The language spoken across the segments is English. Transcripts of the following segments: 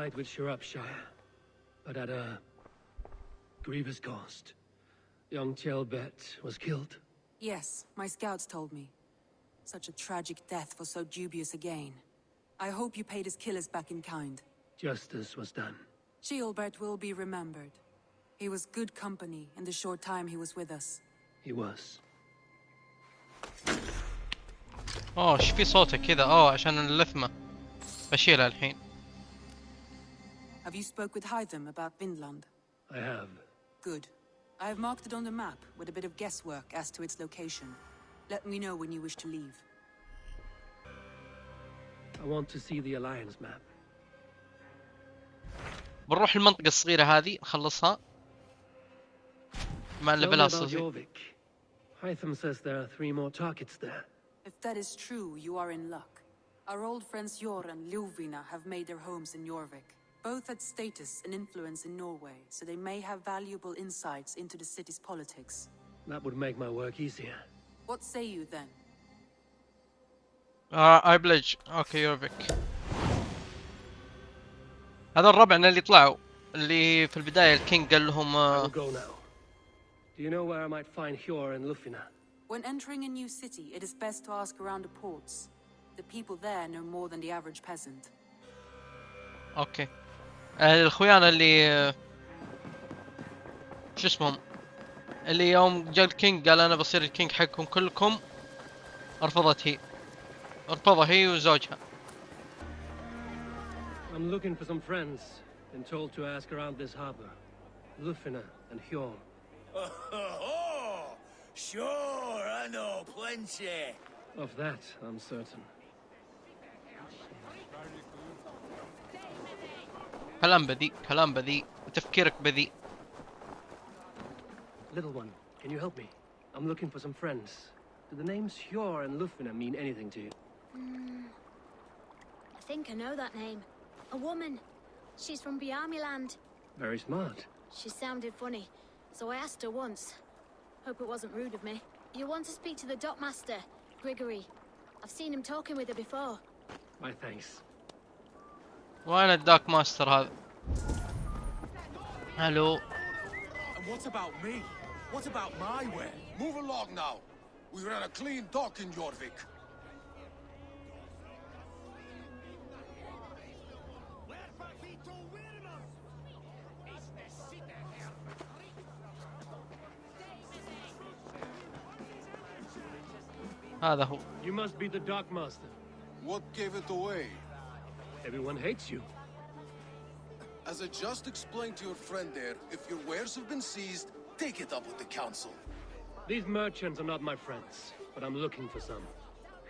allied with Shropshire, but at a grievous cost. Young Chelbet was killed. Yes, my scouts told me. Such a tragic death for so dubious a gain. I hope you paid his killers back in kind. Justice was done. Chelbet will be remembered. He was good company in the short time he was with us. He was. ايش في صوتك كذا؟ عشان اللثمة بشيلها الحين. Have you spoke with Hytham about Vinland? I have. Good. I have marked it on the map with a bit of guesswork as to its location. Let me know when you wish to leave. I want to see the Alliance map. بنروح المنطقة الصغيرة هذه نخلصها مع الليفلات الصغيرة. Hytham says there are 3 more targets there. If that is true, you are in luck. Our old friends Jor and Ljuvina have made their homes in Jorvik. Both had status and influence in Norway, so they may have valuable insights into the city's politics. That would make my work easier. What say you then? I pledge. اوكي يورفيك. هذا الربعنا اللي طلعوا اللي في البداية الكينج قال لهم I will go now. Do you know where I might find Hjor and Lufina? When entering a new city, it is best to ask around the ports. The people there know more than the average peasant. اوكي. الخويانا اللي شو اسمهم اللي يوم جاء الكينج قال انا بصير الكينج حقكم كلكم، رفضها هي وزوجها. I'm looking for some friends. Been told to ask around this harbor. Lufina and Hjor. Oh, sure, I know plenty. Of that, I'm certain. كلام بذيء وتفكيرك بذيء. Little one, can you help me? I'm looking for some friends. Do the names Hjor and Lufina mean anything to you? I think I know that name. A woman. She's from Biamiland. Very smart. She sounded funny, so I asked her once. Hope it wasn't rude of me. You want to speak to the dockmaster, Grigory. I've seen him talking with her before. My thanks. وين الداك ماستر هذا؟ هلو. And what about me? What about my way? Move along now. We ran a clean dock in Jorvik. هذا هو. You must be the dockmaster. What gave it away? Everyone hates you. As I just explained to your friend there, if your wares have been seized, take it up with the council. These merchants are not my friends, but I'm looking for some.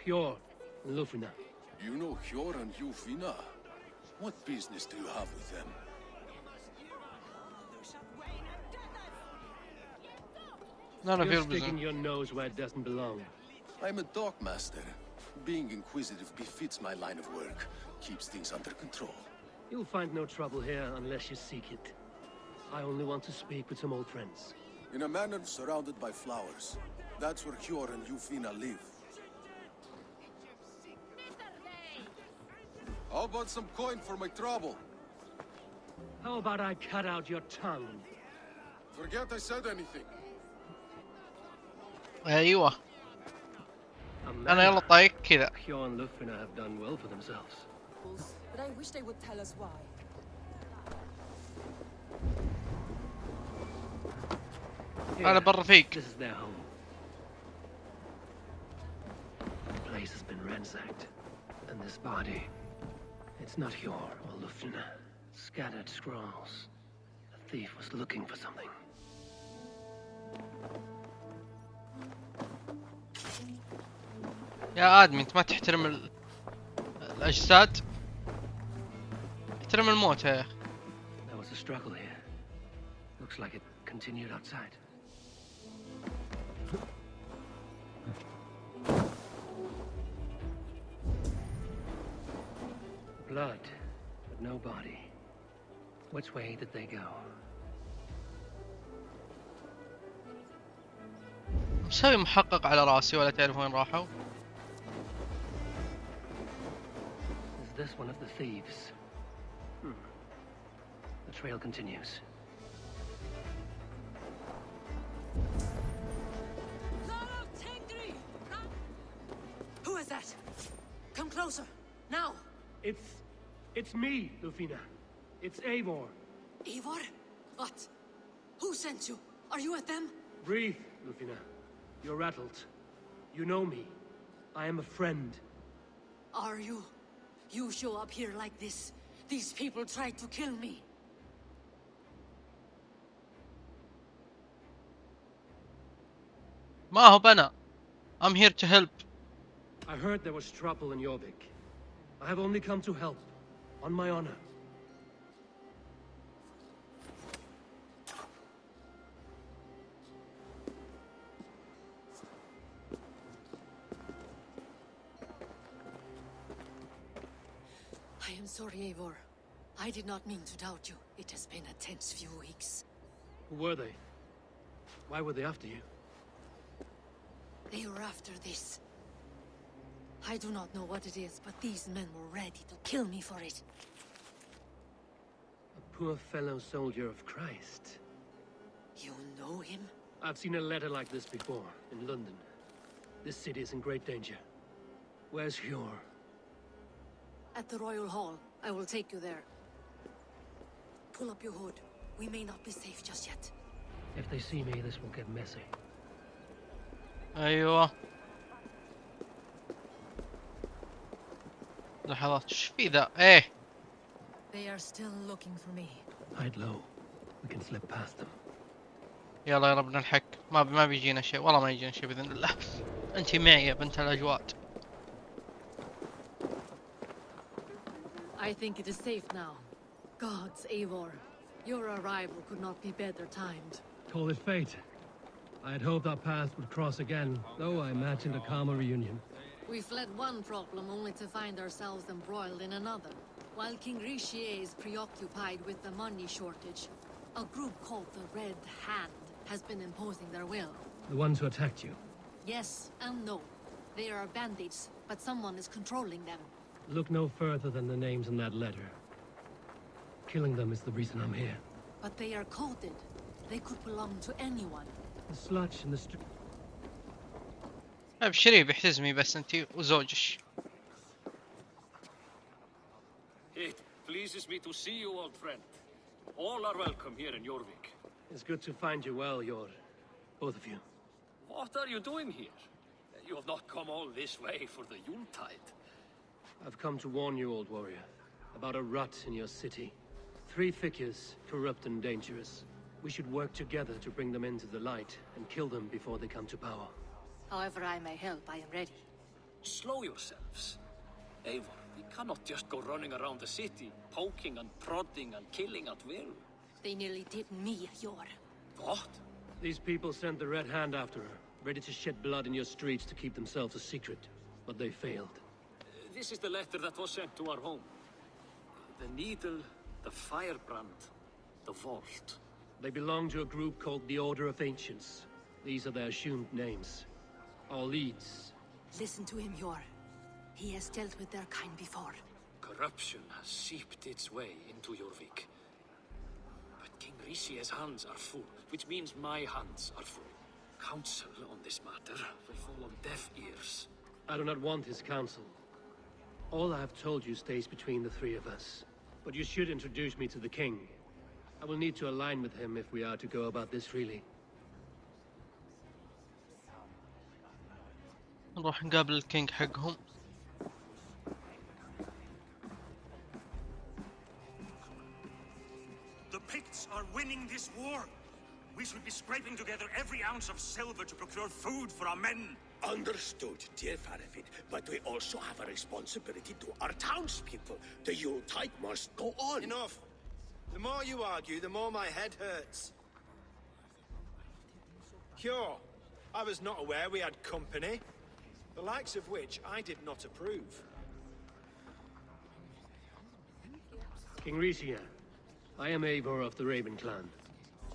Hjor and Lufina. You know Hjor and Ljuvina? What business do you have with them? None of your You're sticking business. your nose where it doesn't belong. I'm a dockmaster. Being inquisitive befits my line of work. Keeps things under control. You'll find no trouble here unless you seek it. I only want to speak with some old friends. In a manor surrounded by flowers. That's where Hjor and Ljuvina live. How about some coin for my trouble? How about I cut out your tongue? Forget I said anything. ايوه. انا يلا طايق كذا. Hjor and Lufina have done well for themselves. But I wish they would tell us why. انا بالرفيق. This is their home. The place has been ransacked, and this body, it's not Hjor or Lufina. Scattered scrolls. The thief was looking for something. يا آدمي انت ما تحترم الأجساد، احترم الموت يا أخي. There was a struggle here. Looks like it continued outside. Blood, but no body. Which way did they go? مسوي محقق على راسي ولا تعرف وين راحوا؟ Is this one of the thieves? The trail continues. Who is that? Come closer, now! It's me, Lufina. It's Eivor. Eivor? What? Who sent you? Are you with them? Breathe, Lufina. You're rattled. You know me. I am a friend. Are you? You show up here like this. These people tried to kill me. ما هو بنا. I'm here to help. I heard there was trouble in Jorvik. I have only come to help. On my honor. I am sorry, Eivor. I did not mean to doubt you. It has been a tense few weeks. Who were they? Why were they after you? They were after this. I do not know what it is, but these men were ready to kill me for it. A poor fellow soldier of Christ. You know him? I've seen a letter like this before, in London. This city is in great danger. Where's Hjor? At the Royal Hall. I will take you there. Pull up your hood. We may not be safe just yet. If they see me, this will get messy. أيوة. لحظات ايش في ذا؟ ايه. They are still looking for me. Hide low. We can slip past them. يلا يا رب نلحق. ما بيجينا شيء، والله ما يجينا شيء بإذن الله. أنتي معي يا بنت الأجواد. I think it is safe now. Gods, Eivor. Your arrival could not be better timed. Call it fate. I had hoped our paths would cross again, though I imagined a calmer reunion. We fled one problem only to find ourselves embroiled in another. While King Richier is preoccupied with the money shortage, a group called the Red Hand has been imposing their will. The ones who attacked you. Yes and no. They are bandits, but someone is controlling them. Look no further than the names in that letter. Killing them is the reason I'm here. But they are coded. They could belong to anyone. The sludge in the street. ابشري بيحتزمي بس انتي وزوجش. It pleases me to see you, old friend. All are welcome here in Jorvik. It's good to find you well, Jor. Both of you. What are you doing here? You have not come all this way for the Yuletide. I've come to warn you, old warrior, about a rut in your city. 3 figures, corrupt and dangerous. We should work together to bring them into the light and kill them before they come to power. However I may help, I am ready. Slow yourselves. Eivor, we cannot just go running around the city, poking and prodding and killing at will. They nearly did me, Jor. What? These people sent the Red Hand after her, ready to shed blood in your streets to keep themselves a secret. But they failed. This is the letter that was sent to our home. The needle, the firebrand, the vault. They belong to a group called the Order of Ancients. These are their assumed names. Our leads. Listen to him, Jor. He has dealt with their kind before. Corruption has seeped its way into Jorvik. But King Richier's hands are full, which means my hands are full. Counsel on this matter will fall on deaf ears. I do not want his counsel. All I have told you stays between the 3 of us. But you should introduce me to the king. I will need to align with him if we are to go about this freely. نروح نقابل الكينج حقهم. The Picts are winning this war. We should be scraping together every ounce of silver to procure food for our men. Understood, dear Farafit, but we also have a responsibility to our townspeople. The Yuletide must go on. Enough. The more you argue, the more my head hurts. Sure, I was not aware we had company, the likes of which I did not approve. King Richier, I am Eivor of the Raven clan.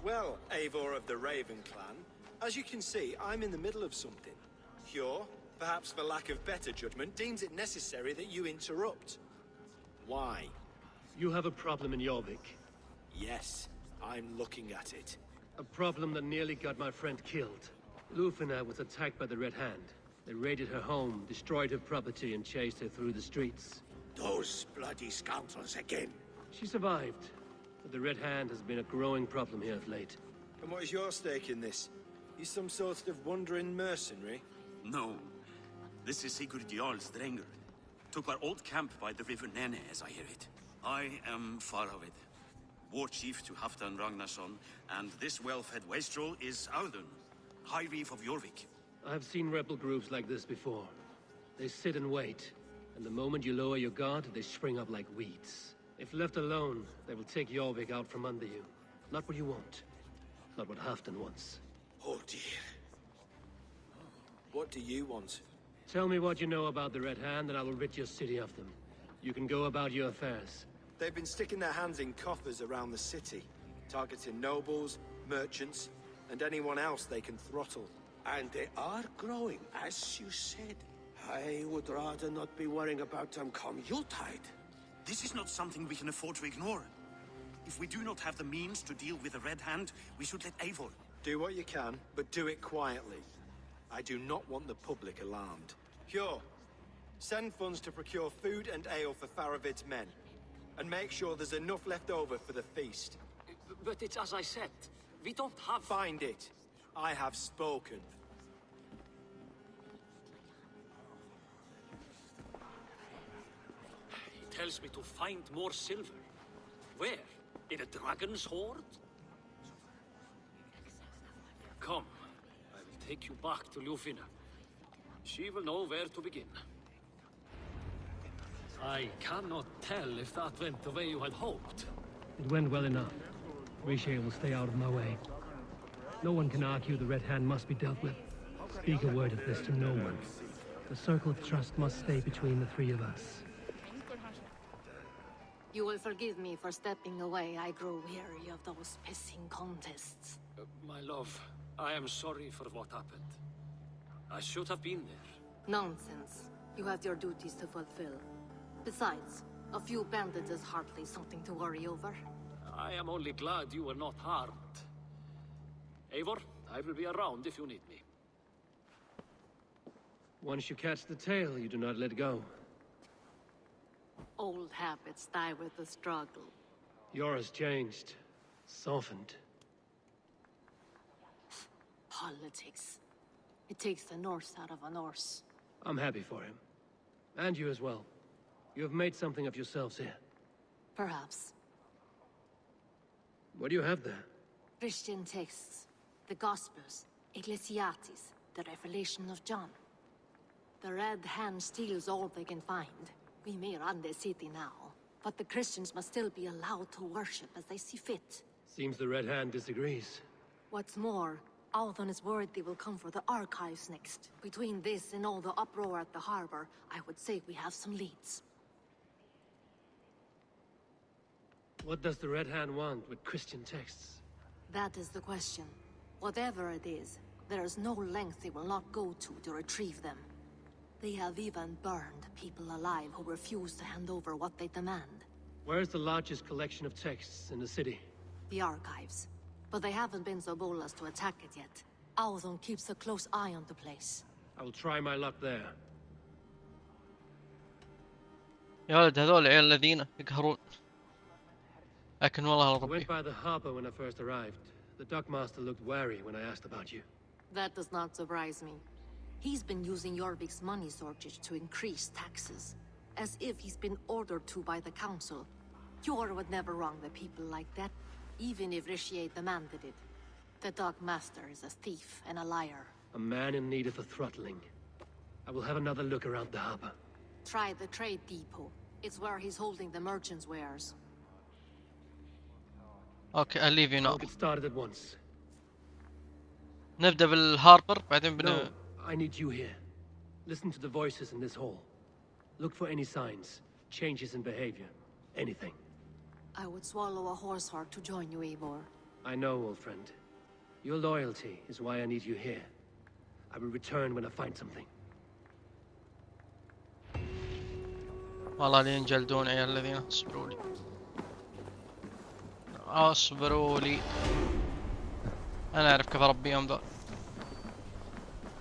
Well, Eivor of the Raven clan, as you can see, I'm in the middle of something. Hjor, perhaps for lack of better judgment, deems it necessary that you interrupt. Why? You have a problem in Jorvik. Yes, I'm looking at it. A problem that nearly got my friend killed. Lufina was attacked by the Red Hand. They raided her home, destroyed her property, and chased her through the streets. Those bloody scoundrels again. She survived, but the Red Hand has been a growing problem here of late. And what is your stake in this? You some sort of wandering mercenary? No. This is Sigurd Jarl's Drenger. Took our old camp by the river Nene, as I hear it. I am Faravid, war chief to Halfdan Ragnarsson, and this well-fed wastrel is Audun, High Reef of Jorvik. I've seen rebel groups like this before. They sit and wait, and the moment you lower your guard, they spring up like weeds. If left alone, they will take Jorvik out from under you. Not what you want. Not what Halfdan wants. Oh dear. What do you want? Tell me what you know about the Red Hand, and I will rid your city of them. You can go about your affairs. They've been sticking their hands in coffers around the city, targeting nobles, merchants, and anyone else they can throttle. And they are growing, as you said. I would rather not be worrying about them come Yuletide. This is not something we can afford to ignore. If we do not have the means to deal with the Red Hand, we should let Eivor. Do what you can, but do it quietly. I do not want the public alarmed. Cure. Send funds to procure food and ale for Faravid's men. And make sure there's enough left over for the feast. But it's as I said. We don't have... Find it. I have spoken. He tells me to find more silver. Where? In a dragon's hoard? Come. I will take you back to Lufina. She will know where to begin. I cannot tell if that went the way you had hoped. It went well enough. Riche will stay out of my way. No one can argue the Red Hand must be dealt with. Speak a word of this to no one. The circle of trust must stay between the three of us. You will forgive me for stepping away. I grow weary of those pissing contests. My love, I am sorry for what happened. I should have been there. Nonsense. You have your duties to fulfill. Besides, a few bandits is hardly something to worry over. I am only glad you were not harmed. Eivor, I will be around if you need me. Once you catch the tail, you do not let go. Old habits die with the struggle. Yours changed. Softened. Politics. It takes the Norse out of a Norse. I'm happy for him. And you as well. You have made something of yourselves here. Perhaps. What do you have there? Christian texts. The Gospels. Ecclesiastes. The Revelation of John. The Red Hand steals all they can find. We may run the city now, but the Christians must still be allowed to worship as they see fit. Seems the Red Hand disagrees. What's more, Audun is worried they will come for the archives next. Between this and all the uproar at the harbor, I would say we have some leads. What does the Red Hand want with Christian texts? That is the question. Whatever it is, there is no length they will not go to retrieve them. They have even burned people alive who refuse to hand over what they demand. Where's the largest collection of texts in the city? The archives. But they haven't been so bold as to attack it yet. Audun keeps a close eye on the place. I will try my luck there. يا ولد هذول العيال الذين يقهرون. لكن والله I ربي. went by the harbor when I first arrived. The dockmaster looked wary when I asked about you. That does not surprise me. He's been using Jorvik's money shortage to increase taxes. As if he's been ordered to by the council. Jor would never wrong the people like that, even if Riche demanded it. The dockmaster is a thief and a liar. A man in need of a throttling. I will have another look around the harbor. Try the trade depot. It's where he's holding the merchants' wares. اوكي I'll leave you now. I'll get started at once. نبدأ بالهاربر بعدين No, I need you here. Listen to the voices in this hall. Look for any signs, changes in behavior, anything. I would swallow a horse heart to join you, Eivor. I know, old friend. Your loyalty is why I need you here. I will return when I find something. والله لين جلدون عيال الذين اصبروا لي. اصبروا لي. انا اعرف كيف اربيهم ذول.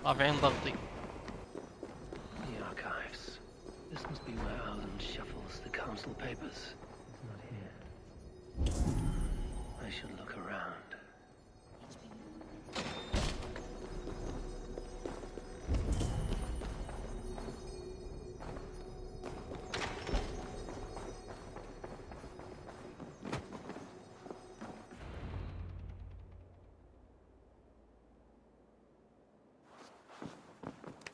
رافعين ضغطي. The archives. This must be where Alan shuffles the council papers. It's not here. I should look around.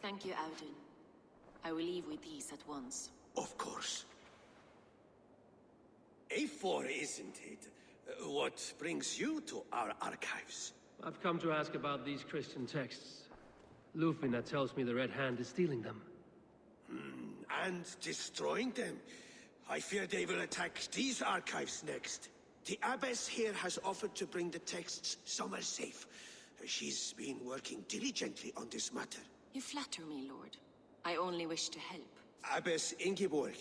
Thank you, Auden. I will leave with these at once. Of course. A4, isn't it? What brings you to our archives? I've come to ask about these Christian texts. Lufina tells me the Red Hand is stealing them. And destroying them. I fear they will attack these archives next. The abbess here has offered to bring the texts somewhere safe. She's been working diligently on this matter. You flatter me, Lord. I only wish to help. Abbess Ingeborg,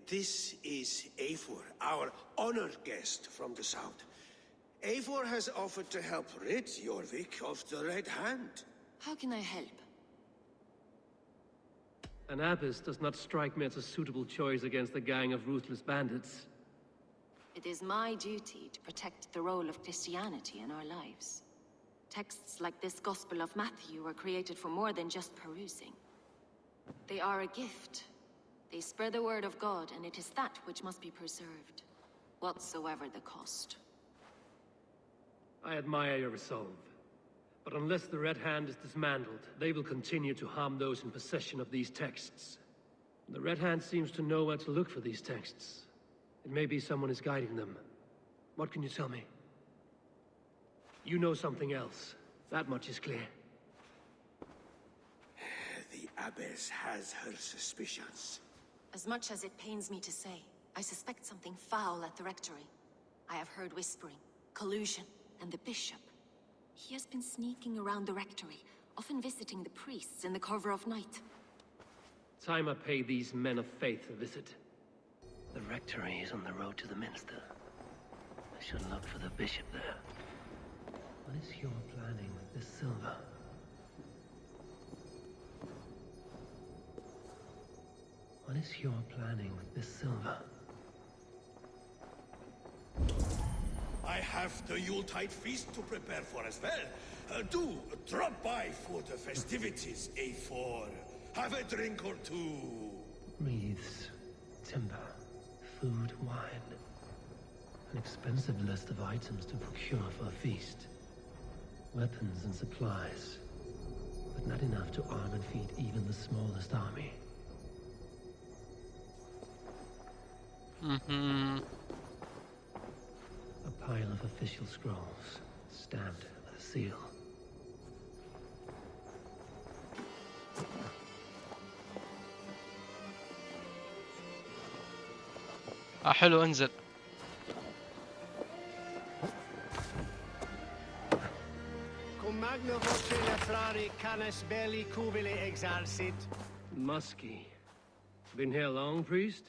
this is Eivor, our honored guest from the south. Eivor has offered to help rid Jorvik of the Red Hand. How can I help? An abbess does not strike me as a suitable choice against a gang of ruthless bandits. It is my duty to protect the role of Christianity in our lives. Texts like this Gospel of Matthew were created for more than just perusing. They are a gift. They spread the word of God, and it is that which must be preserved, whatsoever the cost. I admire your resolve. But unless the Red Hand is dismantled, they will continue to harm those in possession of these texts. The Red Hand seems to know where to look for these texts. It may be someone is guiding them. What can you tell me? You know something else. That much is clear. The abbess has her suspicions. As much as it pains me to say, I suspect something foul at the rectory. I have heard whispering, collusion, and the bishop. He has been sneaking around the rectory, often visiting the priests in the cover of night. Time I pay these men of faith a visit. The rectory is on the road to the minster. I should look for the bishop there. What is your planning with this silver? What is your planning with this silver? I have the Yuletide feast to prepare for as well. Do drop by for the festivities, A4. Have a drink or two. Wreaths, timber, food, wine. An expensive list of items to procure for a feast. Weapons and supplies, but not enough to arm and feed even the smallest army. A pile of official scrolls, stamped with a seal. حلو انزل. Muskie. Been here long, priest?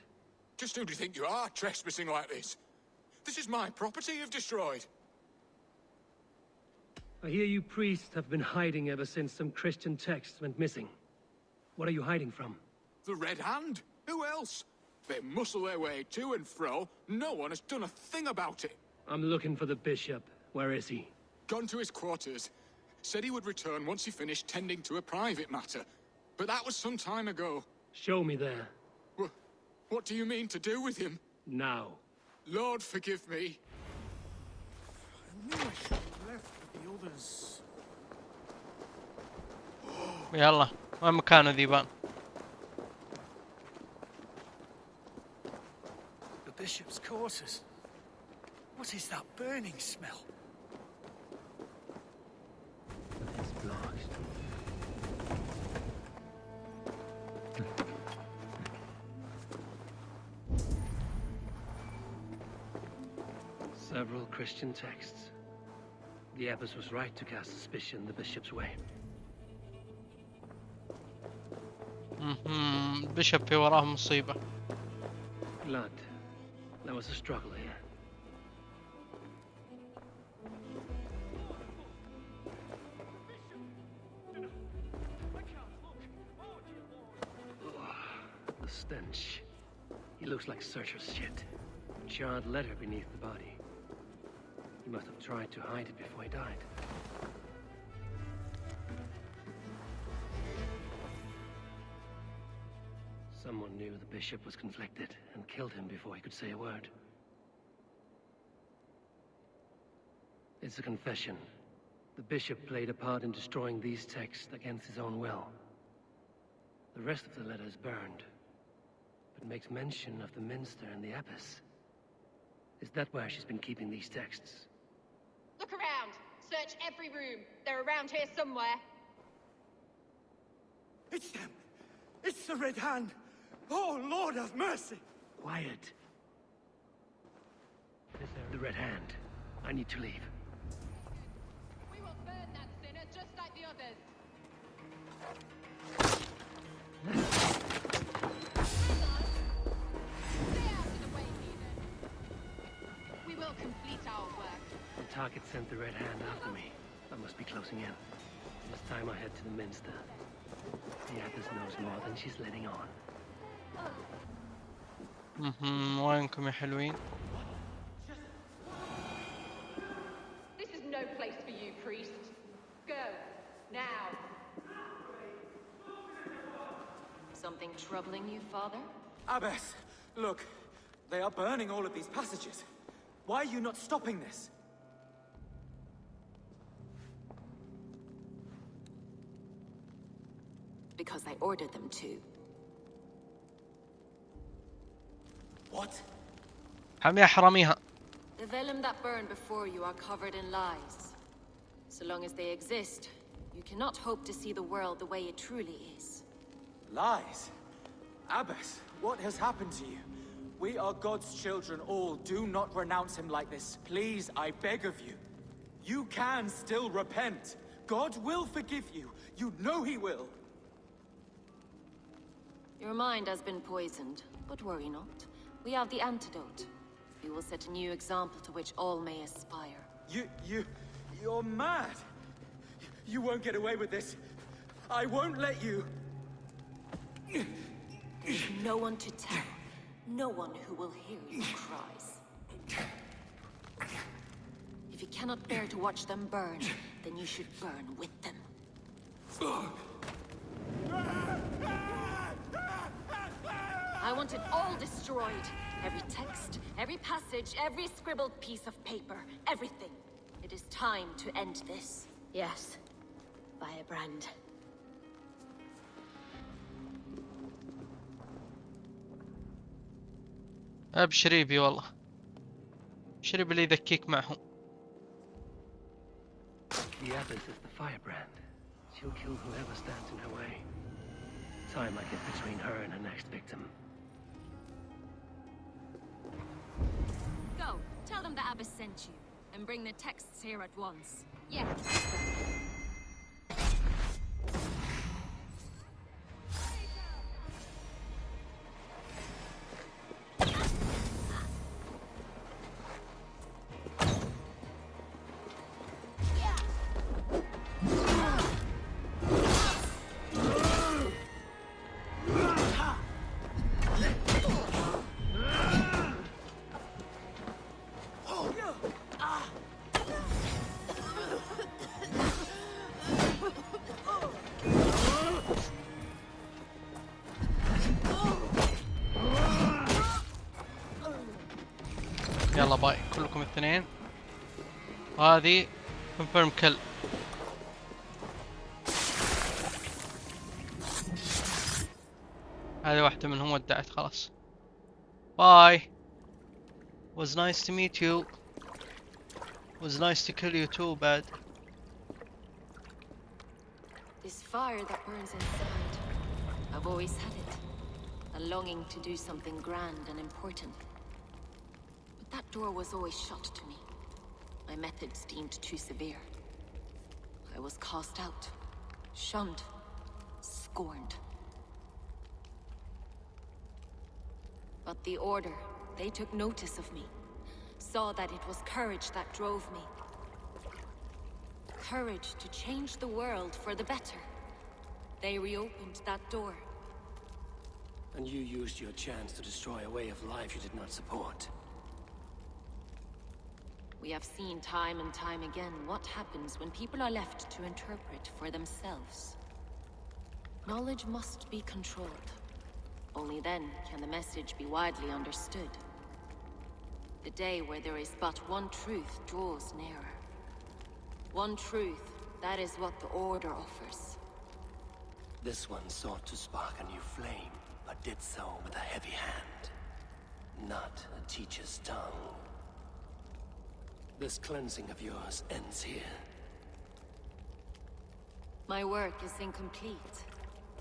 Just who do you think you are, trespassing like this? This is my property you've destroyed. I hear you priests have been hiding ever since some Christian texts went missing. What are you hiding from? The Red Hand? Who else? They muscle their way to and fro. No one has done a thing about it. I'm looking for the bishop. Where is he? Gone to his quarters. Said he would return once he finished tending to a private matter. But that was some time ago. Show me there. What do you mean to do with him? Now. Lord, forgive me. I knew I should have left with the others. يلا وين مكانه ذيبان؟ The bishop's quarters. What is that burning smell? It's blocked. Several Christian texts. The abbess was right to cast suspicion the bishop's way. البشب في وراه مصيبة. Blood. There was a struggle here. The stench. He looks like Searcher's shit. A charred letter beneath the body. He must have tried to hide it before he died. Someone knew the bishop was conflicted and killed him before he could say a word. It's a confession. The bishop played a part in destroying these texts against his own will. The rest of the letter is burned, but makes mention of the minster and the abbess. Is that where she's been keeping these texts? Look around! Search every room. They're around here somewhere. It's them! It's the Red Hand! Oh, Lord have mercy! Quiet. The Red Hand. I need to leave. We will burn that sinner just like the others. Stay out of the way, heathen. We will complete our work. The target sent the Red Hand after me. I must be closing in. It's time I head to the minster. The abbess knows more than she's letting on. وينكم يا حلوين؟ This is no place for you, priest. Go, now. Something troubling you, Father? Abbess, look. They are burning all of these passages. Why are you not stopping this? Because I ordered them to. What? حمية حراميها. The vellum that burn before you are covered in lies. So long as they exist, you cannot hope to see the world the way it truly is. Lies? Abbess, what has happened to you? We are God's children all. Do not renounce him like this. Please, I beg of you. You can still repent. God will forgive you. You know he will. Your mind has been poisoned, but worry not. We have the antidote. We will set a new example to which all may aspire. You're mad. You won't get away with this. I won't let you. There's no one to tell. No one who will hear your cries. If you cannot bear to watch them burn, then you should burn with them. I want it all destroyed. Every text, every passage, every scribbled piece of paper, everything. It is time to end this. Yes, Firebrand. ابشري بي والله. ابشري باللي يذكيك معهم. The abbess is the Firebrand. She'll kill whoever stands in her way. Time I get between her and her next victim. Go, tell them the abbess sent you, and bring the texts here at once. Yes. يلا باي كلكم الاثنين. هذه كونفيرم كل. هذه واحدة منهم ودعت خلاص. باي. Was nice to meet you. Was nice to kill you too, bad. This fire that burns inside, I've always had it. A longing to do something grand and important. But that door was always shut to me. My methods deemed too severe. I was cast out, shunned, scorned. But the Order, they took notice of me. Saw that it was courage that drove me. Courage to change the world for the better. They reopened that door. And you used your chance to destroy a way of life you did not support. We have seen time and time again what happens when people are left to interpret for themselves. Knowledge must be controlled. Only then can the message be widely understood. The day where there is but one truth draws nearer. One truth, that is what the Order offers. This one sought to spark a new flame, but did so with a heavy hand. Not a teacher's tongue. This cleansing of yours ends here. My work is incomplete,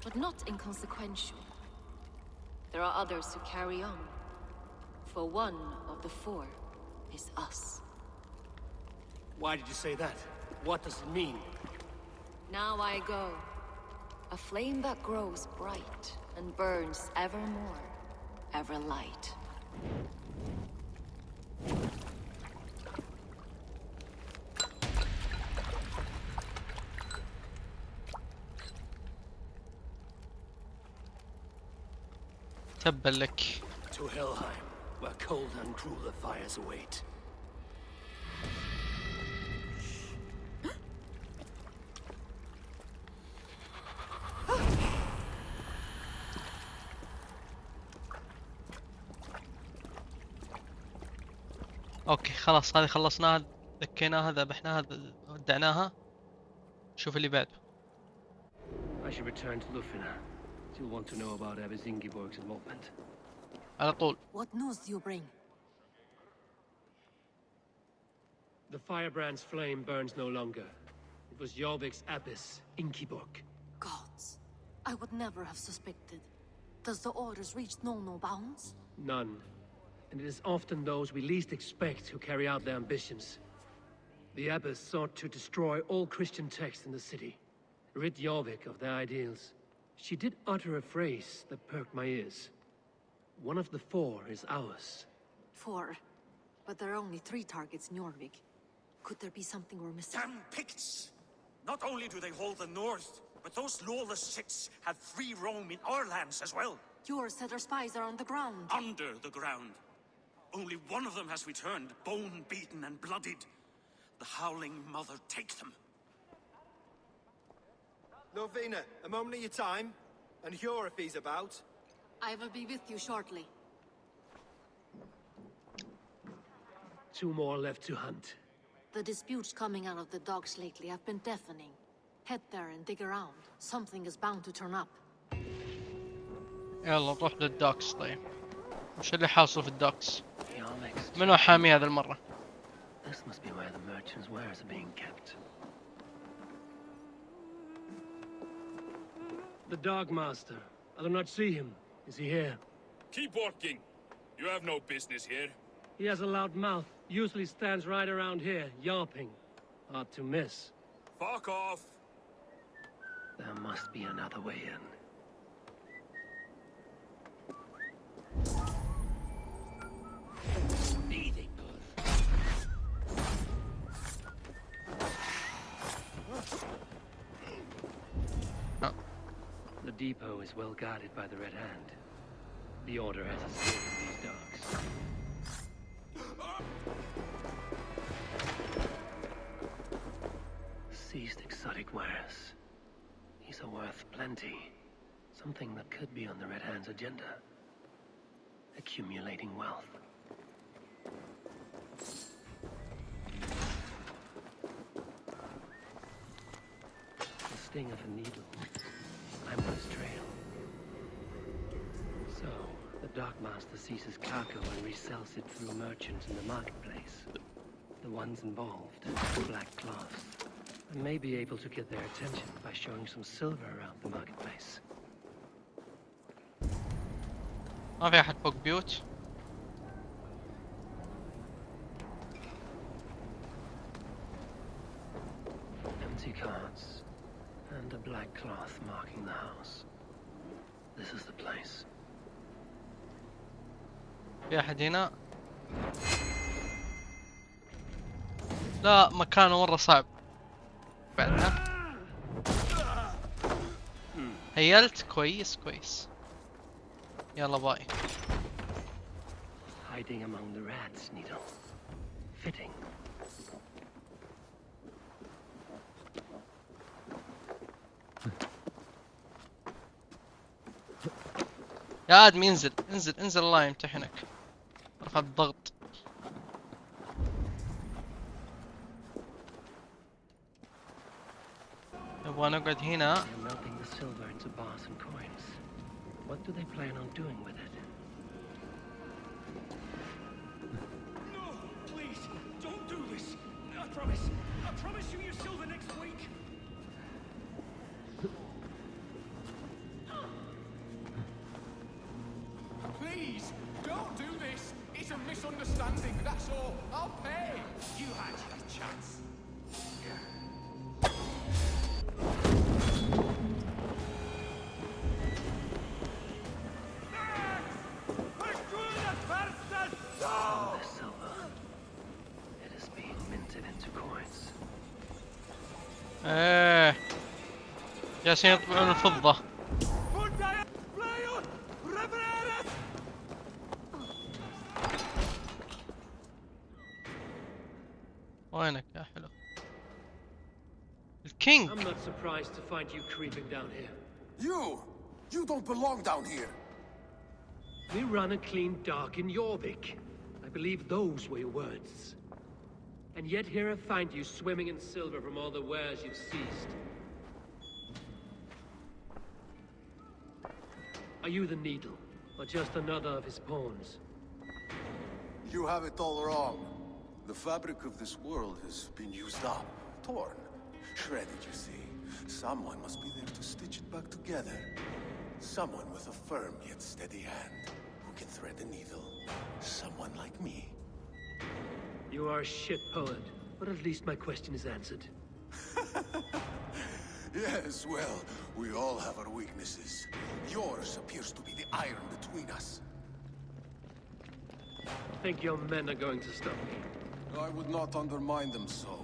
but not inconsequential. There are others who carry on. For one of the four is us. Why did you say that? What does it mean? Now I go. A flame that grows bright and burns ever more, ever light. تبا لك. To Helheim, where cold and crueler fires await. اوكي خلاص هذه خلصناها، ذكيناها، ذبحناها، ودعناها. شوف اللي بعده. I should return to Lufina. You'll want to know about Abbess Ingeborg's involvement. على طول. What news do you bring? The firebrand's flame burns no longer. It was Jorvik's Abbess Ingeborg. Gods, I would never have suspected. Does the Order's reach know no bounds? None. And it is often those we least expect who carry out their ambitions. The Abbess sought to destroy all Christian texts in the city, rid Jorvik of their ideals. She did utter a phrase that perked my ears. One of the four is ours. 4. But there are only 3 targets in Jorvik. Could there be something we're missing? Damn Picts! Not only do they hold the north, but those lawless Siths have free roam in our lands as well. Yours said our spies are on the ground. Under the ground. Only one of them has returned, bone-beaten and bloodied. The Howling Mother take them. Lovina, a moment of your time. And Hjor if he's about. I will be with you shortly. 2 more left to hunt. The disputes coming out of the docks lately have been deafening. Head there and dig around. Something is bound to turn up. يلا نروح للدوكس. طيب وش اللي حاصل في الدوكس؟ منو حامي هذا المرة؟ This must be where the merchants' wares are being kept. The Dog Master. I do not see him. Is he here? Keep working. You have no business here. He has a loud mouth. Usually stands right around here, yelping. Hard to miss. Fuck off. There must be another way in. The depot is well guarded by the Red Hand. The Order has escaped these dogs. Seized exotic wares. These are worth plenty. Something that could be on the Red Hand's agenda. Accumulating wealth. The sting of a needle. I'm on his trail. So, the Dockmaster seizes cargo and resells it through merchants in the marketplace. The ones involved, black cloths, and may be able to get their attention by showing some silver around the marketplace. ما في أحد فوق بيوت. Empty carts. And a black cloth marking the house. This is the place. في أحد هنا. لا مكانه مرة صعب. بعدها. هيلت كويس كويس. يلا باي. Hiding among the rats, Needle. Fitting. يا ادمي انزل انزل انزل الله يمتحنك. رفع الضغط. نبغى نقعد هنا. They're melting the silver into bars and coins. What do they plan on doing with it? No, please, don't do this. I promise you your silver next week. Please, don't do this. It's a misunderstanding, that's all. I'll pay. You had your chance. All this silver. It is being minted into coins. ايه جالسين يطبعون الفضة. وينك يا حلو؟ الكينج. I'm not surprised to find you creeping down here. You don't belong down here. We run a clean dock in Jorvik. I believe those were your words. And yet here I find you swimming in silver from all the wares you've seized. Are you the Needle, or just another of his pawns? You have it all wrong. The fabric of this world has been used up, torn, shredded, you see. Someone must be there to stitch it back together. Someone with a firm yet steady hand, who can thread a needle. Someone like me. You are a shit poet, but at least my question is answered. Yes, well, we all have our weaknesses. Yours appears to be the iron between us. I think your men are going to stop me. I would not undermine them so.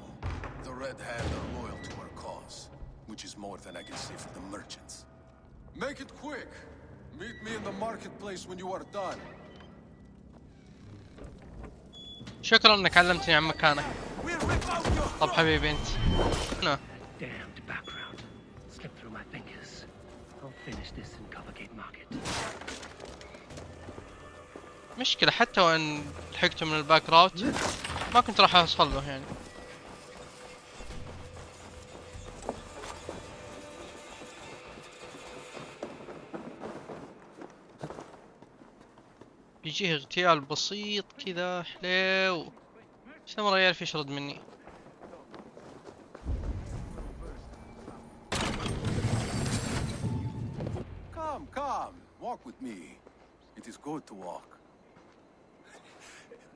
The Red Hand are loyal to our cause, which is more than I can say for the merchants. Make it quick. Meet me in the marketplace when you are done. شكرا انك علمتني عن مكانك. طب حبيبي انت. هنا. Damned background. Slip through my fingers. I'll finish this in Covagate Market. مشكلة حتى وان لحقته من الباك راوت ما كنت راح اوصل له يعني. بيجيه اغتيال بسيط كذا حليو. ايش ثمرة يعرف يشرد مني. Come, walk with me. It is good to walk.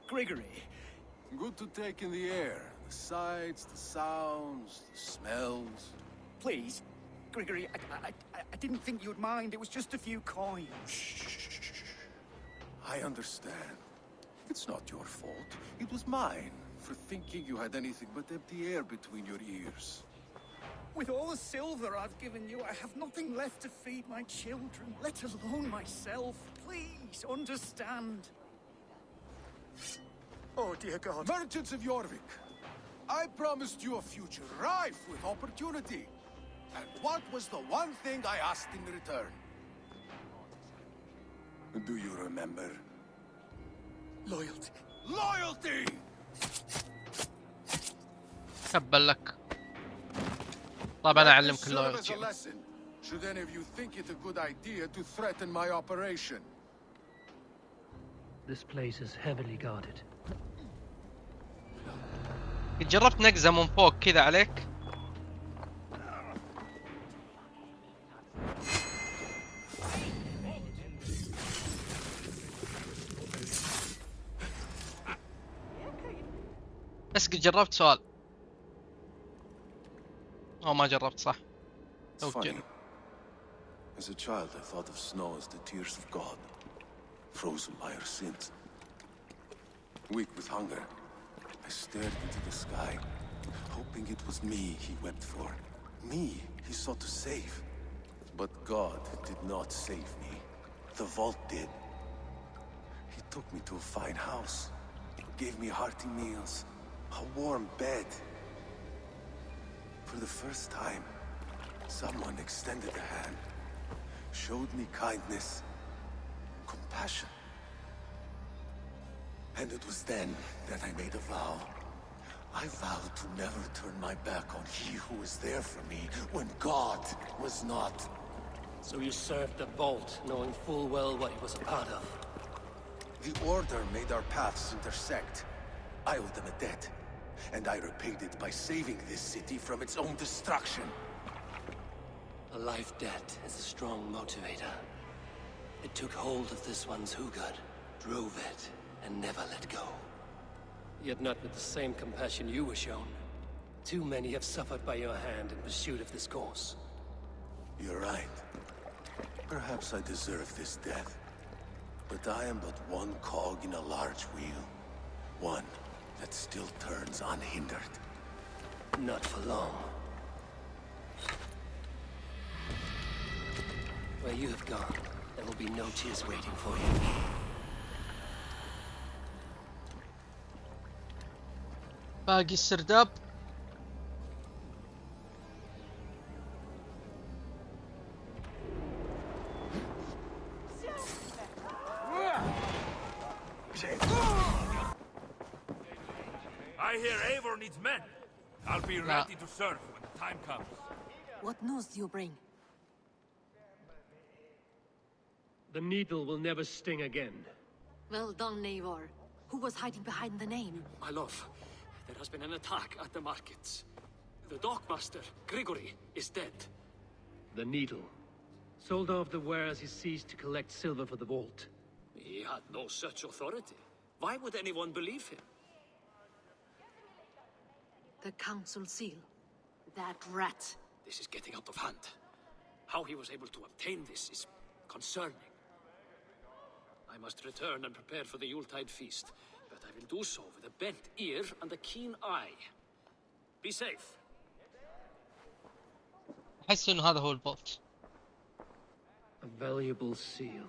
Gregory. Good to take in the air. The sights, the sounds, the smells. Please, Gregory, I didn't think you'd mind. It was just a few coins. I understand. It's not your fault. It was mine for thinking you had anything but empty air between your ears. With all the silver I've given you, I have nothing left to feed my children, let alone myself. Please, understand. Oh, dear God. Merchants of Jorvik, I promised you a future rife with opportunity. And what was the one thing I asked in return? Do you remember? Loyalty. Loyalty! تبا لك. طبعا انا اعلمك اللويالتي. Should any of you think it a good idea to threaten my operation? This place is heavily guarded. جربت نقزة من فوق كذا عليك؟ بس قد جربت سؤال. أو ما جربت صح. It's funny. As a child, I thought of snow as the tears of God, frozen by our sins. Weak with hunger, I stared into the sky, hoping it was me he wept for. Me he sought to save. But God did not save me. The vault did. He took me to a fine house, gave me hearty meals, a warm bed. For the first time, someone extended a hand, showed me kindness, compassion. And it was then that I made a vow. I vowed to never turn my back on he who was there for me when God was not. So you served the Vault, knowing full well what it was a part of. The Order made our paths intersect. I owed them a debt, and I repaid it by saving this city from its own destruction. A life debt is a strong motivator. It took hold of this one's Hugad, drove it, and never let go. Yet not with the same compassion you were shown. Too many have suffered by your hand in pursuit of this course. You're right. Perhaps I deserve this death. But I am but one cog in a large wheel. One that still turns unhindered. Not for long. Where you have gone, there will be no tears waiting for you. باقي السرداب. I hear Eivor needs men. I'll be ready to serve when the time comes. What news do you bring? The needle will never sting again. Well done, Eivor. Who was hiding behind the name? My love, there has been an attack at the markets. The dockmaster, Grigory, is dead. The needle. Sold off the wares he seized to collect silver for the vault. He had no such authority. Why would anyone believe him? The council seal. That rat. This is getting out of hand. How he was able to obtain this is concerning. I must return and prepare for the Yuletide feast, but I will do so with a bent ear and a keen eye. Be safe. أحس إنه هذا هو البوت. A valuable seal.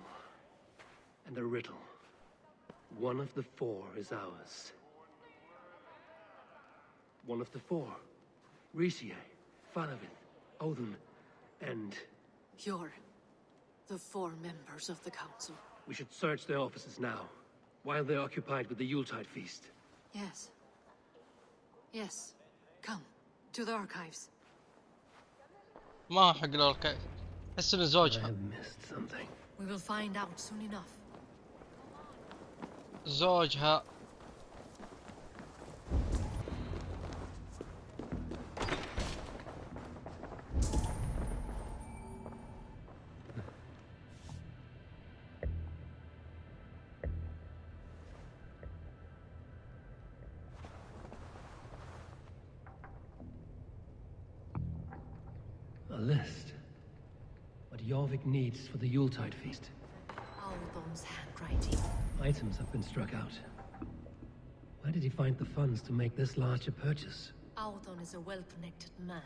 And a riddle. One of the four is ours. One of the four. Risie, Faravith, Odin, and... You're the four members of the council. We should search their offices now, while they're occupied with the Yuletide feast. Yes. Yes. Come, to the archives. ما حق الأركايف. أحس إنه I زوجها. have missed something. We will find out soon enough. زوجها. A list. What Jorvik needs for the Yuletide feast. Aldon's handwriting. Items have been struck out. Where did he find the funds to make this large a purchase? Aldon is a well-connected man.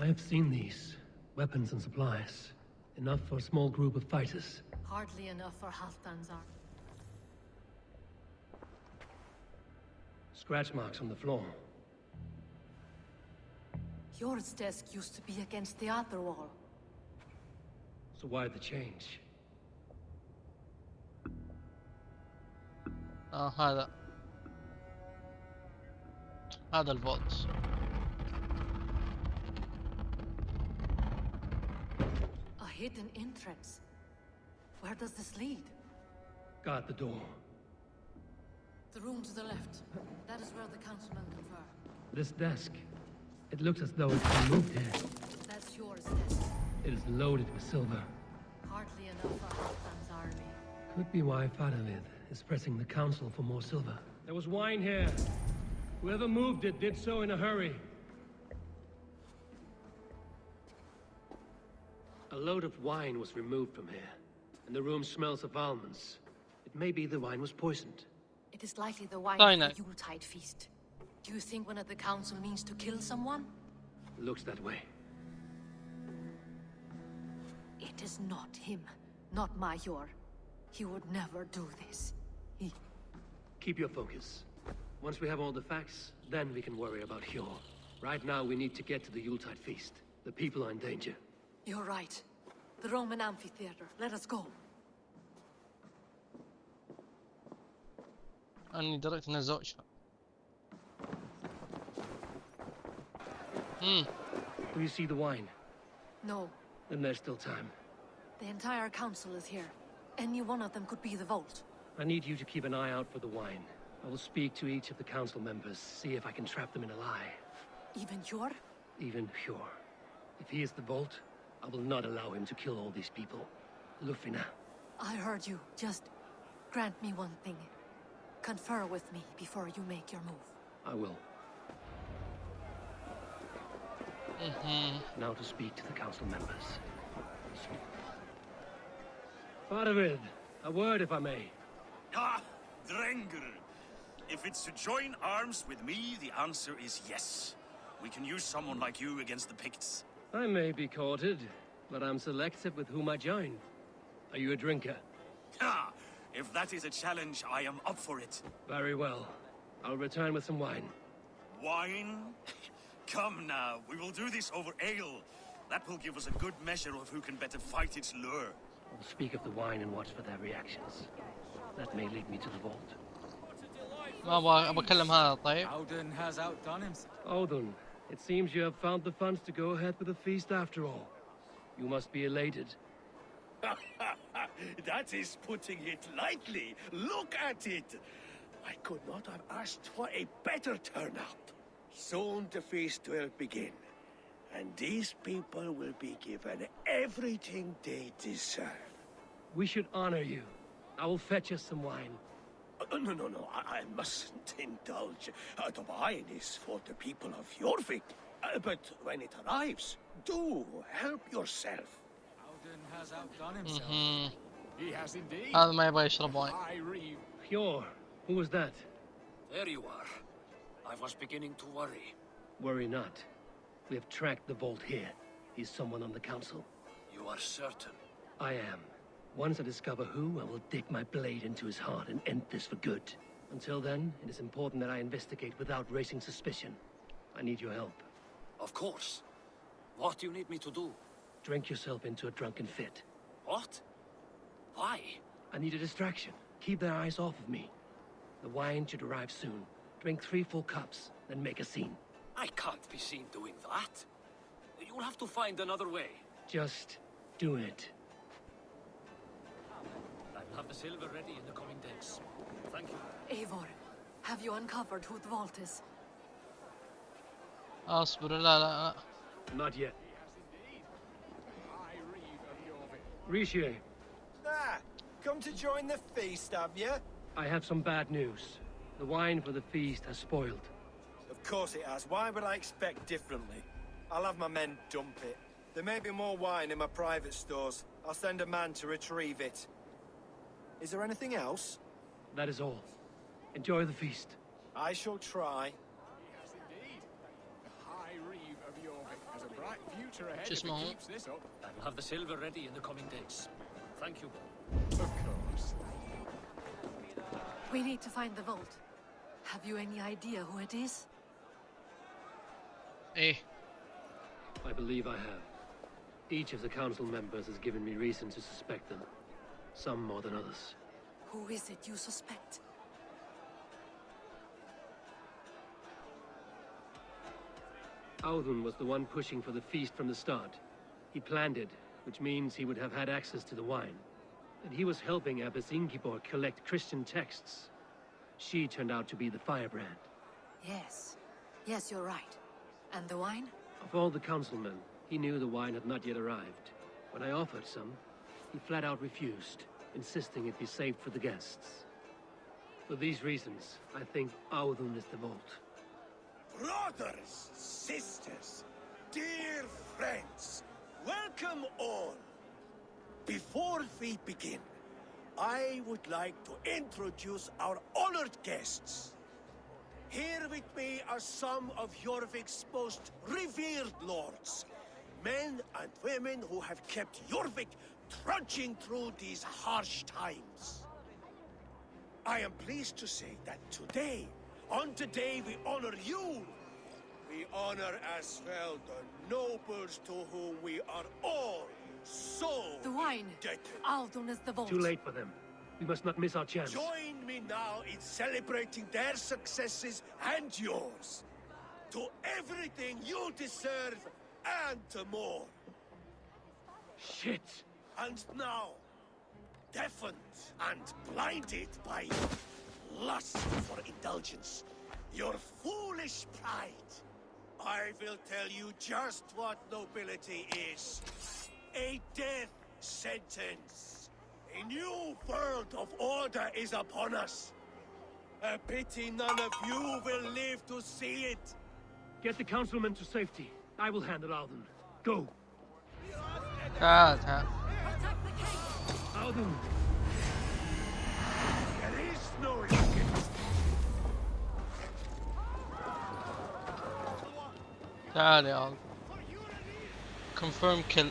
I have seen these. Weapons and supplies. Enough for a small group of fighters. Hardly enough for Halfdan's army. Scratch marks on the floor. Yours desk used to be against the other wall. So why the change? هذا البوت. A hidden entrance. Where does this lead? Guard the door. The room to the left. That is where the councilmen confer. This desk. It looks as though it's been moved here. That's yours desk. It is loaded with silver. Hardly enough for Halfdan's army. Could be why Faravith is pressing the council for more silver. There was wine here. Whoever moved it did so in a hurry. A load of wine was removed from here, and the room smells of almonds. It may be the wine was poisoned. It is likely the wine Fine, for the Yuletide feast. Do you think one of the council means to kill someone? Looks that way. It is not him, not Major. He would never do this. He... Keep your focus. Once we have all the facts, then we can worry about Hjor. Right now, we need to get to the Yuletide feast. The people are in danger. You're right. The Roman amphitheater. Let us go. أني دركت إنه زوج. Do you see the wine? No. Then there's still time. The entire council is here. Any one of them could be the vault. I need you to keep an eye out for the wine. I will speak to each of the council members, see if I can trap them in a lie. Even Hjor? Even Hjor. If he is the vault, I will not allow him to kill all these people. Lufina. I heard you. Just grant me one thing. Confer with me before you make your move. I will. Now to speak to the council members. Faravid, a word if I may. Ah, Drenger. If it's to join arms with me, the answer is yes. We can use someone like you against the Picts. I may be courted, but I'm selective with whom I join. Are you a drinker? Ah, if that is a challenge, I am up for it. Very well. I'll return with some wine. Wine? Come now, we will do this over ale. That will give us a good measure of who can better fight its lure. I'll speak of the wine and watch for their reactions. That may lead me to the vault. ما أبغى أكلم هذا طيب. Auden has outdone himself. Auden, it seems you have found the funds to go ahead with the feast after all. You must be elated. That is putting it lightly. Look at it. I could not have asked for a better turnout. Soon the feast will begin, and these people will be given everything they deserve. We should honor you. I will fetch us some wine. No, I mustn't indulge. The wine is for the people of Jorvik. But when it arrives, do help yourself. Auden has outdone himself. He has indeed. هذا ما يبغى يشرب واين. Hjor, who was that? There you are. I was beginning to worry. Worry not. We have tracked the vault here. He's someone on the council. You are certain? I am. Once I discover who, I will dig my blade into his heart and end this for good. Until then, it is important that I investigate without raising suspicion. I need your help. Of course. What do you need me to do? Drink yourself into a drunken fit. What? Why? I need a distraction. Keep their eyes off of me. The wine should arrive soon. Drink 3 full cups, then make a scene. I can't be seen doing that. You'll have to find another way. Just do it. I'll have the silver ready in the coming days. Thank you. Eivor, have you uncovered who the vault is? أصبر لا. Not yet. Rishi. Ah, come to join the feast, have you? I have some bad news. The wine for the feast has spoiled. Of course it has. Why would I expect differently? I'll have my men dump it. There may be more wine in my private stores. I'll send a man to retrieve it. Is there anything else? That is all. Enjoy the feast. I shall try. Yes, indeed. The High Reeve of Jorvik has a bright future ahead Just if more. he keeps this up. I'll have the silver ready in the coming days. Thank you. Of course. We need to find the vault. Have you any idea who it is? إيه. I believe I have. Each of the council members has given me reason to suspect them. Some more than others. Who is it you suspect? Auden was the one pushing for the feast from the start. He planned it, which means he would have had access to the wine. And he was helping Abbess Ingibor collect Christian texts. She turned out to be the firebrand. Yes. Yes, you're right. And the wine? Of all the councilmen, he knew the wine had not yet arrived. When I offered some, he flat out refused, insisting it be saved for the guests. For these reasons, I think Auden is the vault. Brothers, sisters, dear friends, welcome all. Before we begin, I would like to introduce our honored guests. Here with me are some of Jorvik's most revered lords, men and women who have kept Jorvik trudging through these harsh times. I am pleased to say that today, on today, we honor you. We honor as well the nobles to whom we are all so The wine. indebted. Aldun is the vault. Too late for them. We must not miss our chance. Join me now in celebrating their successes and yours. To everything you deserve and to more. Shit! And now, deafened and blinded by lust for indulgence, your foolish pride, I will tell you just what nobility is. A death sentence. A new world of order is upon us. A pity none of you will live to see it. Get the councilman to safety. I will handle Alden. Go! تعال تعال. Alden! There is no escape. تعال يا عالم. Confirm kill.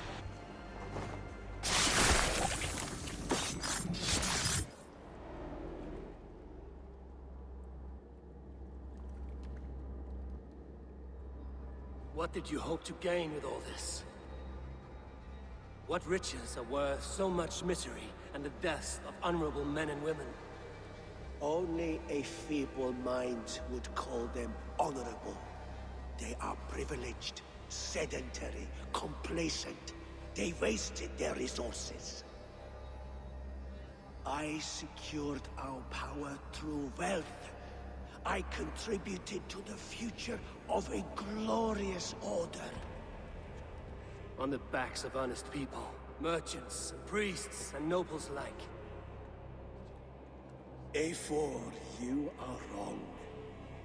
What did you hope to gain with all this? What riches are worth so much misery and the deaths of honorable men and women? Only a feeble mind would call them honorable. They are privileged, sedentary, complacent. They wasted their resources. I secured our power through wealth. I contributed to the future of a glorious order. On the backs of honest people, merchants, priests, and nobles alike. A4, you are wrong.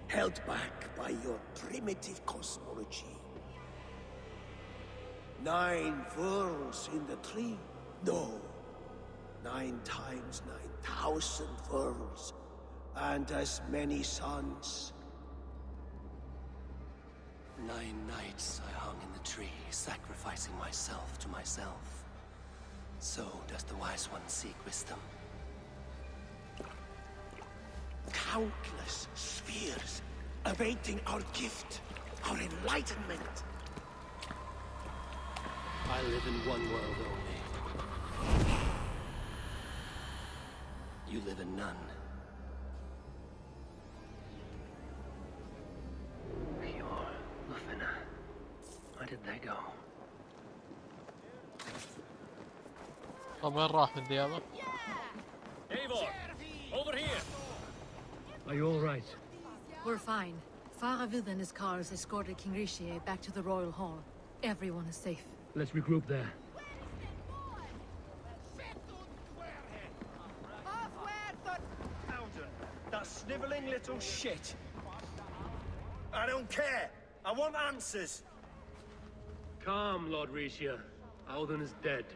Held back by your primitive cosmology. 9 worlds in the tree? No. 9 times 9,000 worlds. And as many suns. 9 nights I hung in the tree, sacrificing myself to myself. So does the wise one seek wisdom. Countless spheres awaiting our gift, our enlightenment. I live in one world only. You live in none. Where did they go? طب وين راح الديابة؟ Eivor, over here. Are you all right? We're fine. Faravid and his cars escorted King Rishi back to the Royal Hall. Everyone is safe. Let's regroup there. That sniveling little shit. I don't care. I want answers. Calm, Lord Rishia. Alden is dead.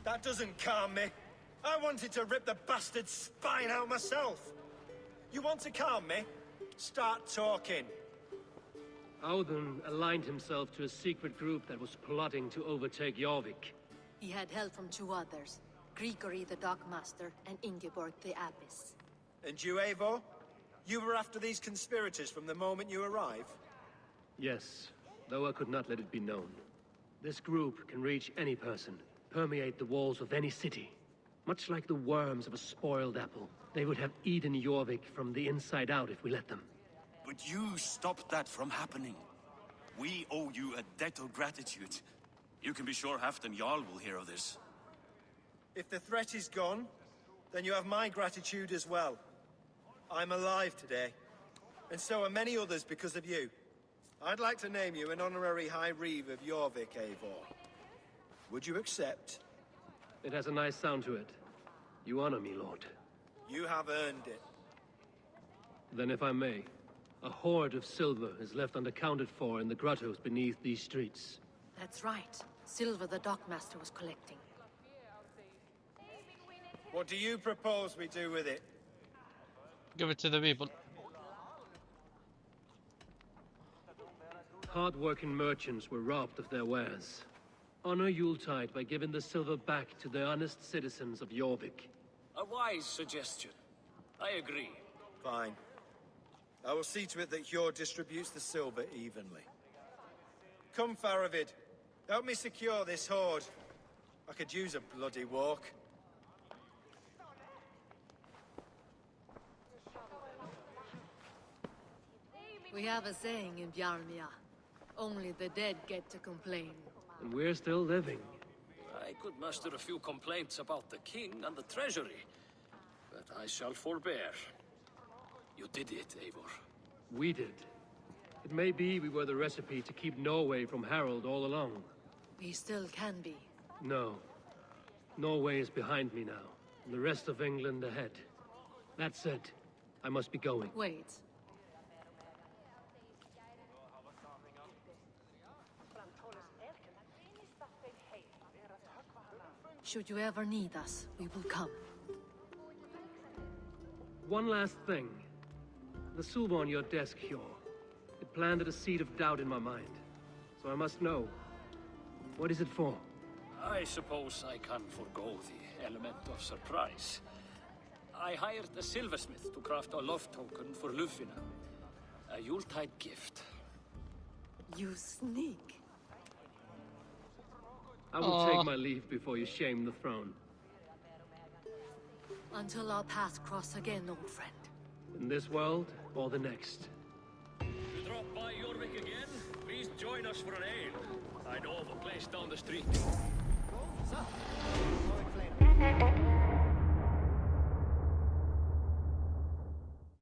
That doesn't calm me. I wanted to rip the bastard's spine out myself. You want to calm me? Start talking. Alden aligned himself to a secret group that was plotting to overtake Jorvik. He had help from 2 others. Grigory the Dockmaster and Ingeborg the Abbess. And you, Eivor? You were after these conspirators from the moment you arrived? Yes, though I could not let it be known. This group can reach any person, permeate the walls of any city. Much like the worms of a spoiled apple, they would have eaten Jorvik from the inside out if we let them. But you stopped that from happening. We owe you a debt of gratitude. You can be sure Halfdan Jarl will hear of this. If the threat is gone, then you have my gratitude as well. I'm alive today, and so are many others because of you. I'd like to name you an honorary High Reeve of Jorvik, Eivor. Would you accept? It has a nice sound to it. You honor me, Lord. You have earned it. Then if I may, a hoard of silver is left unaccounted for in the grottos beneath these streets. That's right. Silver the Dockmaster was collecting. What do you propose we do with it? Give it to the people. Hard-working merchants were robbed of their wares. Honor Yuletide by giving the silver back to the honest citizens of Jorvik. A wise suggestion. I agree. Fine. I will see to it that Hjord distributes the silver evenly. Come, Faravid. Help me secure this hoard. I could use a bloody walk. We have a saying in Bjarmia. Only the dead get to complain. And we're still living. I could muster a few complaints about the king and the treasury, but I shall forbear. You did it, Eivor. We did. It may be we were the recipe to keep Norway from Harald all along. We still can be. No. Norway is behind me now, and the rest of England ahead. That said, I must be going. Wait. Should you ever need us, we will come. One last thing. The silver on your desk, Hjord. It planted a seed of doubt in my mind. So I must know. What is it for? I suppose I can forgo the element of surprise. I hired a silversmith to craft a love token for Lufina. A Yuletide gift. You sneak. I will take my leave before you shame the throne. Until our paths cross again, old friend. In this world, or the next. To drop by Jorvik again, please join us for an ale. I know of a place down the street.